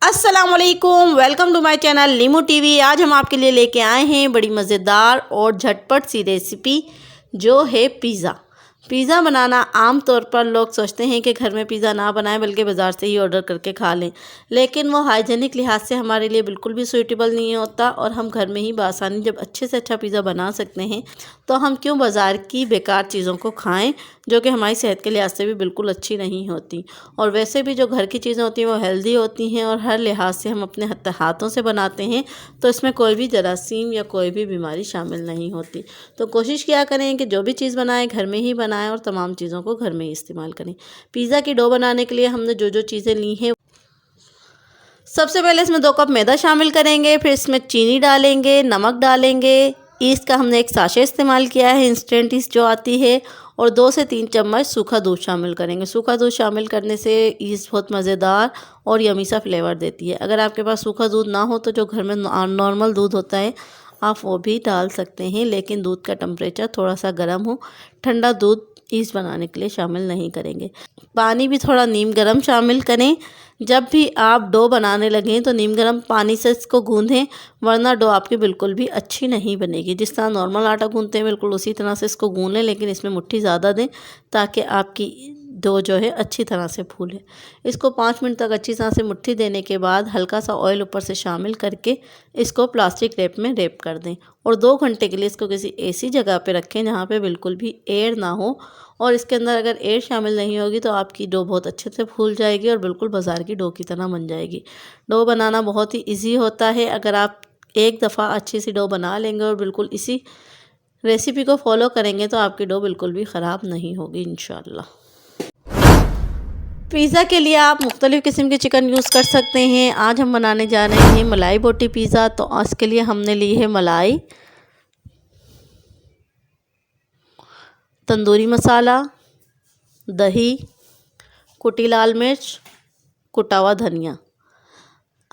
अस्सलाम वालेकुम, welcome to my channel Limu TV. आज हम आपके लिए लेके आए हैं बड़ी मज़ेदार और झटपट सी रेसिपी जो है पिज़्ज़ा। पिज़्ज़ा बनाना आम तौर पर लोग सोचते हैं कि घर में पिज़्ज़ा ना बनाएं बल्कि बाज़ार से ही ऑर्डर करके खा लें, लेकिन वो हाइजीनिक लिहाज से हमारे लिए बिल्कुल भी सूटेबल नहीं होता। और हम घर में ही बआसानी जब अच्छे से अच्छा पिज़्ज़ा बना सकते हैं तो हम क्यों बाज़ार की बेकार चीज़ों को खाएं जो कि हमारी सेहत के लिहाज से भी बिल्कुल अच्छी नहीं होती। और वैसे भी जो घर की चीज़ें होती हैं वो हेल्दी होती हैं और हर लिहाज से हम अपने हाथों से बनाते हैं तो इसमें कोई भी जरासीम या कोई भी बीमारी शामिल नहीं होती। तो कोशिश किया करें कि जो भी चीज़ बनाएं घर में ही बनाएं और तमाम चीज़ों को घर में ही इस्तेमाल करें। पिज़्ज़ा की डो बनाने के लिए हमने जो जो चीज़ें ली हैं, सबसे पहले इसमें 2 कप मैदा शामिल करेंगे, फिर इसमें चीनी डालेंगे, नमक डालेंगे, ईस्ट का हमने एक साशे इस्तेमाल किया है, इंस्टेंट ईस्ट जो आती है, और 2 से 3 चम्मच सूखा दूध शामिल करेंगे। सूखा दूध शामिल करने से ईस्ट बहुत मज़ेदार और यमी सा फ्लेवर देती है। अगर आपके पास सूखा दूध ना हो तो जो घर में नॉर्मल दूध होता है आप वो भी डाल सकते हैं, लेकिन दूध का टेम्परेचर थोड़ा सा गर्म हो। ठंडा दूध ईस्ट बनाने के लिए शामिल नहीं करेंगे। पानी भी थोड़ा नीम गर्म शामिल करें। जब भी आप डो बनाने लगें तो नीम गर्म पानी से इसको गूँधें, वरना डो आपकी बिल्कुल भी अच्छी नहीं बनेगी। जिस तरह नॉर्मल आटा गूँधते हैं बिल्कुल उसी तरह से इसको गूँध लें, लेकिन इसमें मुट्ठी ज़्यादा दें ताकि आपकी डो जो है अच्छी तरह से फूले। इसको 5 मिनट तक अच्छी तरह से मुट्ठी देने के बाद हल्का सा ऑयल ऊपर से शामिल करके इसको प्लास्टिक रैप में रैप कर दें और 2 घंटे के लिए इसको किसी ऐसी जगह पे रखें जहाँ पे बिल्कुल भी एयर ना हो। और इसके अंदर अगर एयर शामिल नहीं होगी तो आपकी डो बहुत अच्छे से फूल जाएगी और बिल्कुल बाज़ार की डो की तरह बन जाएगी। डो बनाना बहुत ही ईजी होता है। अगर आप एक दफ़ा अच्छी सी डो बना लेंगे और बिल्कुल इसी रेसिपी को फॉलो करेंगे तो आपकी डो बिल्कुल भी ख़राब नहीं होगी इंशाल्लाह। पिज़्ज़ा के लिए आप मुख्तलिफ़ किस्म के चिकन यूज़ कर सकते हैं। आज हम बनाने जा रहे हैं मलाई बोटी पिज़्ज़ा। तो उसके लिए हमने ली है मलाई, तंदूरी मसाला, दही, कुटी लाल मिर्च, कुटा हुआ धनिया।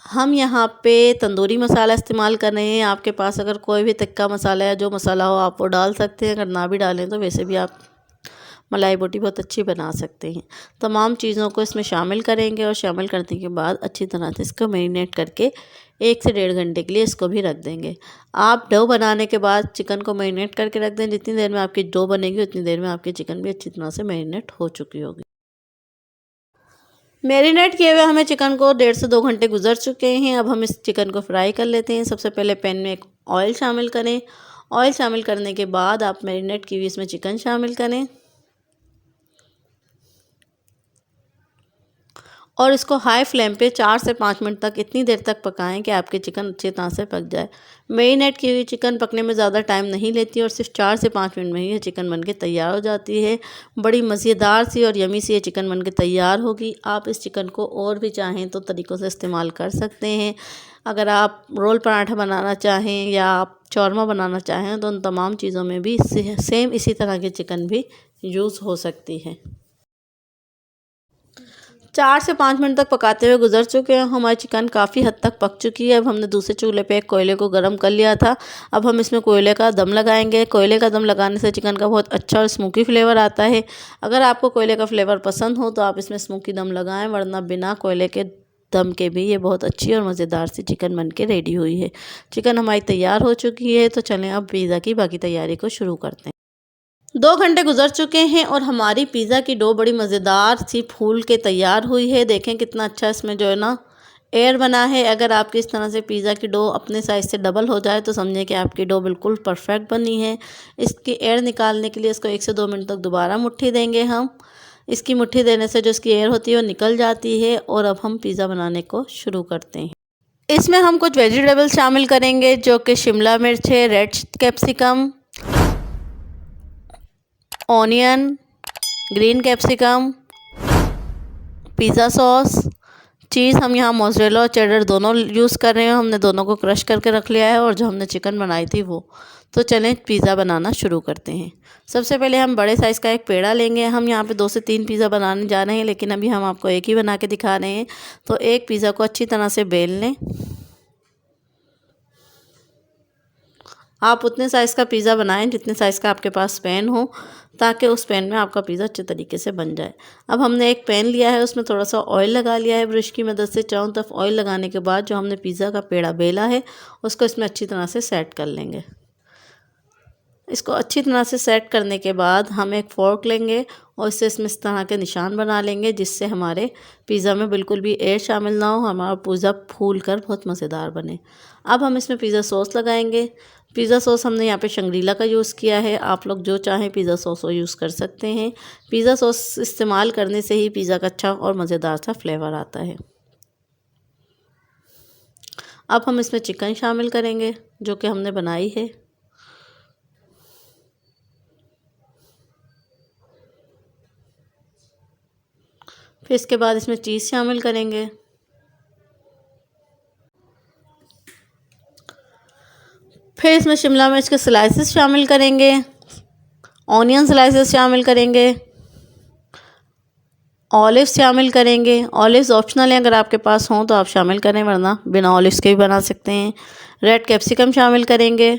हम यहाँ पे तंदूरी मसाला इस्तेमाल कर रहे हैं। आपके पास अगर कोई भी तिक्का मसाला या जो मसाला हो आप वो डाल सकते हैं। अगर ना भी डालें तो वैसे भी आप मलाई बोटी बहुत अच्छी बना सकते हैं। तमाम चीज़ों को इसमें शामिल करेंगे और शामिल करने के बाद अच्छी तरह से इसको मैरिनेट करके 1 से 1.5 घंटे के लिए इसको भी रख देंगे। आप डो बनाने के बाद चिकन को मैरिनेट करके रख दें। जितनी देर में आपकी डो बनेगी उतनी देर में आपकी चिकन भी अच्छी तरह से मैरिनेट हो चुकी होगी। मैरिनेट किए हुए हमें चिकन को 1.5 से 2 घंटे गुजर चुके हैं। अब हम इस चिकन को फ्राई कर लेते हैं। सबसे पहले पैन में एक ऑयल शामिल करें। ऑयल शामिल करने के बाद आप मैरिनेट की हुई इसमें चिकन शामिल करें और इसको हाई फ्लेम पे 4 से 5 मिनट तक इतनी देर तक पकाएं कि आपकी चिकन अच्छी तरह से पक जाए। मैरिनेट की हुई चिकन पकने में ज़्यादा टाइम नहीं लेती और सिर्फ 4 से 5 मिनट में ही ये चिकन बनके तैयार हो जाती है। बड़ी मज़ेदार सी और यमी सी ये चिकन बनके तैयार होगी। आप इस चिकन को और भी चाहें तो तरीक़ों से इस्तेमाल कर सकते हैं। अगर आप रोल पराठा बनाना चाहें या आप चौरमा बनाना चाहें तो उन तमाम चीज़ों में भी सेम इसी तरह की चिकन भी यूज़ हो सकती है। 4 से 5 मिनट तक पकाते हुए गुजर चुके हैं। हमारी चिकन काफ़ी हद तक पक चुकी है। अब हमने दूसरे चूल्हे पे एक कोयले को गर्म कर लिया था। अब हम इसमें कोयले का दम लगाएंगे। कोयले का दम लगाने से चिकन का बहुत अच्छा और स्मोकी फ्लेवर आता है। अगर आपको कोयले का फ्लेवर पसंद हो तो आप इसमें स्मोकी दम लगाएं, वरना बिना कोयले के दम के भी ये बहुत अच्छी और मज़ेदार सी चिकन बन के रेडी हुई है। चिकन हमारी तैयार हो चुकी है। तो चलें अब पिज़्ज़ा की बाकी तैयारी को शुरू करते हैं। 2 घंटे गुजर चुके हैं और हमारी पिज़्ज़ा की डो बड़ी मज़ेदार सी फूल के तैयार हुई है। देखें कितना अच्छा इसमें जो है ना एयर बना है। अगर आपकी इस तरह से पिज़्ज़ा की डो अपने साइज़ से डबल हो जाए तो समझें कि आपकी डो बिल्कुल परफेक्ट बनी है। इसकी एयर निकालने के लिए इसको 1 से 2 मिनट तक दोबारा मुट्ठी देंगे हम। इसकी मुट्ठी देने से जो इसकी एयर होती है वो निकल जाती है। और अब हम पिज़्ज़ा बनाने को शुरू करते हैं। इसमें हम कुछ वेजिटेबल्स शामिल करेंगे जो कि शिमला मिर्च है, red capsicum, onion, green capsicum, pizza sauce, cheese. हम यहाँ मोज़रेला और चेडर दोनों यूज़ कर रहे हैं। हमने दोनों को क्रश करके रख लिया है और जो हमने चिकन बनाई थी वो। तो चलें पिज़्ज़ा बनाना शुरू करते हैं। सबसे पहले हम बड़े साइज़ का एक पेड़ा लेंगे। हम यहाँ पे 2 से 3 पिज़्ज़ा बनाने जा रहे हैं, लेकिन अभी हम आपको एक ही बना के दिखा रहे हैं। तो एक पिज़्ज़ा को अच्छी तरह से बेल लें। आप उतने साइज़ का पिज़्ज़ा बनाएं जितने साइज़ का आपके पास पैन हो, ताकि उस पैन में आपका पिज़्ज़ा अच्छे तरीके से बन जाए। अब हमने एक पैन लिया है, उसमें थोड़ा सा ऑयल लगा लिया है ब्रश की मदद से। चारों तरफ ऑयल लगाने के बाद जो हमने पिज़्ज़ा का पेड़ा बेला है उसको इसमें अच्छी तरह से सेट कर लेंगे। इसको अच्छी तरह से सेट करने के बाद हम एक फ़ोर्क लेंगे और इससे इसमें इस तरह के निशान बना लेंगे, जिससे हमारे पिज़्ज़ा में बिल्कुल भी एयर शामिल ना हो, हमारा पिज़्ज़ा फूल कर बहुत मज़ेदार बने। अब हम इसमें पिज़्ज़ा सॉस लगाएंगे। पिज़्ज़ा सॉस हमने यहाँ पे शंग्रीला का यूज़ किया है, आप लोग जो चाहें पिज़्ज़ा सॉस वो यूज़ कर सकते हैं। पिज़्ज़ा सॉस इस्तेमाल करने से ही पिज़्ज़ा का अच्छा और मज़ेदार सा फ्लेवर आता है। अब हम इसमें चिकन शामिल करेंगे जो कि हमने बनाई है। फिर इसके बाद इसमें चीज़ शामिल करेंगे। फिर इसमें शिमला मिर्च के स्लाइसेस शामिल करेंगे, ऑनियन स्लाइसेस शामिल करेंगे, ऑलिव्स शामिल करेंगे। ऑलिव्स ऑप्शनल है, अगर आपके पास हों तो आप शामिल करें, वरना बिना ऑलिव्स के भी बना सकते हैं। रेड कैप्सिकम शामिल करेंगे।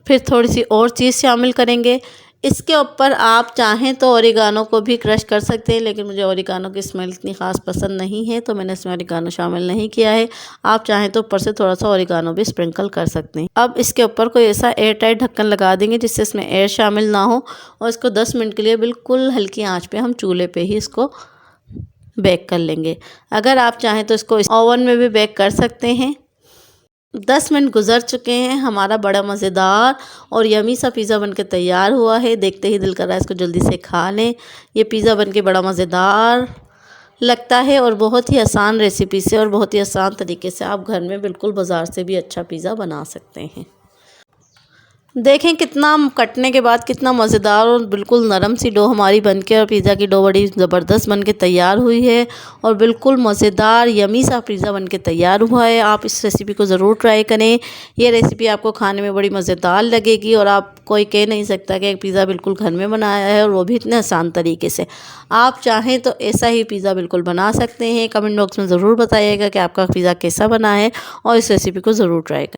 फिर थोड़ी सी और चीज़ शामिल करेंगे। इसके ऊपर आप चाहें तो ओरिगानो को भी क्रश कर सकते हैं, लेकिन मुझे ओरिगानो की स्मेल इतनी ख़ास पसंद नहीं है तो मैंने इसमें ओरिगानो शामिल नहीं किया है। आप चाहें तो ऊपर से थोड़ा सा ओरिगानो भी स्प्रिंकल कर सकते हैं। अब इसके ऊपर कोई ऐसा एयर टाइट ढक्कन लगा देंगे जिससे इसमें एयर शामिल ना हो, और इसको 10 मिनट के लिए बिल्कुल हल्की आँच पर हम चूल्हे पर ही इसको बेक कर लेंगे। अगर आप चाहें तो इसको ओवन में भी बेक कर सकते हैं। 10 मिनट गुजर चुके हैं, हमारा बड़ा मज़ेदार और यमी सा पिज़्ज़ा बनके तैयार हुआ है। देखते ही दिल कर रहा है इसको जल्दी से खा लें। ये पिज़्ज़ा बनके बड़ा मज़ेदार लगता है और बहुत ही आसान रेसिपी से और बहुत ही आसान तरीके से आप घर में बिल्कुल बाज़ार से भी अच्छा पिज़्ज़ा बना सकते हैं। देखें कितना कटने के बाद कितना मज़ेदार और बिल्कुल नरम सी डो हमारी बनके, और पिज़्ज़ा की डो बड़ी ज़बरदस्त बनके तैयार हुई है और बिल्कुल मज़ेदार यमी सा पिज़्ज़ा बनके तैयार हुआ है। आप इस रेसिपी को ज़रूर ट्राई करें। ये रेसिपी आपको खाने में बड़ी मज़ेदार लगेगी और आप कोई कह नहीं सकता कि पिज़्ज़ा बिल्कुल घर में बनाया है, और वो भी इतने आसान तरीके से। आप चाहें तो ऐसा ही पिज़्ज़ा बिल्कुल बना सकते हैं। कमेंट बॉक्स में ज़रूर बताइएगा कि आपका पिज़्ज़ा कैसा बना है, और इस रेसिपी को ज़रूर ट्राई करें।